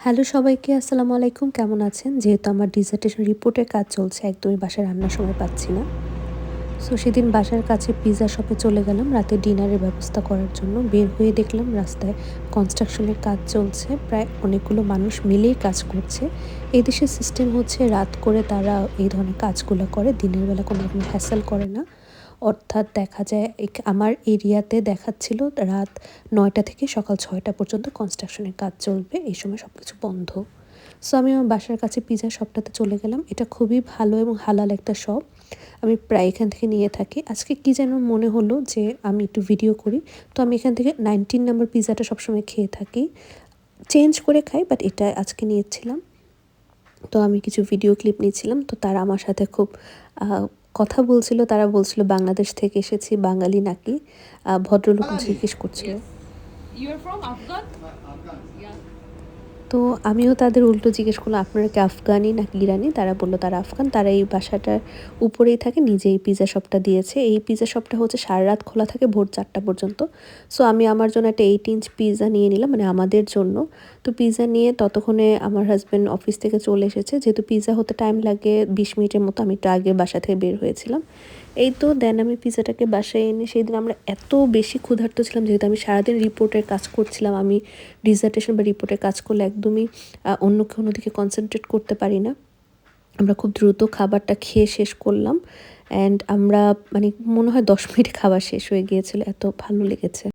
Hello সবাইকে, আসসালামু আলাইকুম। কেমন আছেন? যেহেতু আমার ডিসার্টেশন রিপোর্টের কাজ চলছে, একদমই বাসায় রান্নার সময় পাচ্ছি না। সো সেদিন বাসার কাছে পিজ্জা শপে চলে গেলাম রাতে ডিনারের ব্যবস্থা করার জন্য। বের হয়ে দেখলাম রাস্তায় কনস্ট্রাকশনের কাজ চলছে। প্রায় অনেকগুলো মানুষ মিলেই কাজ করছে। এই দেশের সিস্টেম হচ্ছে রাত করে তারা এই ধরনের কাজগুলো করে। দিনের বেলা কোনো রকম হ্যাসেল করে না। অর্থাৎ দেখা যায় আমার এরিয়াতে দেখাচ্ছিল রাত ৯টা থেকে সকাল ৬টা পর্যন্ত কনস্ট্রাকশনের কাজ চলবে। এই সময় সবকিছু বন্ধ। সো আমি আমার বাসার কাছে পিজ্জা শপটাতে চলে গেলাম। এটা খুবই ভালো এবং হালাল একটা শপ। আমি প্রায় এখান থেকে নিয়ে থাকি। আজকে কি যেন মনে হলো যে আমি একটু ভিডিও করি। তো আমি এখান থেকে 19 নাম্বার পিজ্জাটা সবসময় খেয়ে থাকি। চেঞ্জ করে খাই, বাট এটা আজকে নিয়েছিলাম। তো আমি কিছু ভিডিও ক্লিপ নিচ্ছিলাম। তো তারা আমার সাথে খুব আ কথা বলছিল। তারা বলছিল বাংলাদেশ থেকে এসেছি, বাঙালি নাকি? ভদ্রলোক জিজ্ঞেস করছিল। Yes. You are from Afghan? Yeah. তো আমিও তাদের উল্টো জিজ্ঞেস করলাম, আপনারা কি আফগানি নাকি ইরানি? তারা বলল তারা আফগান। তারা এই বাসাটার উপরেই থাকে, নিজে এই পিজ্জা শপটা দিয়েছে। এই পিজ্জা শপটা হচ্ছে সারারাত খোলা থাকে, ভোর ৪টা পর্যন্ত। সো আমি আমার জন্য একটা 8 ইঞ্চ পিজ্জা নিয়ে নিলাম, মানে আমাদের জন্য। তো পিজ্জা নিয়ে ততক্ষণে আমার হাসব্যান্ড অফিস থেকে চলে এসেছে। যেহেতু পিজ্জা হতে টাইম লাগে 20 মিনিটের মতো, আমি একটু আগে বাসা থেকে বের হয়েছিলাম। এই তো দেন আমি পিজ্জাটাকে বাসায় এনে সেদিন আমরা এত বেশি ক্ষুধার্ত ছিলাম, যেহেতু আমি সারাদিন রিপোর্টের কাজ করছিলাম। আমি ডিসার্টেশন বা রিপোর্টের কাজ করলে একদমই অন্য কোনো দিকে কনসেন্ট্রেট করতে পারি না। আমরা খুব দ্রুত খাবারটা খেয়ে শেষ করলাম। অ্যান্ড আমরা মানে মনে হয় 10 মিনিটে খাবার শেষ হয়ে গিয়েছিল, এত ভালো লেগেছে।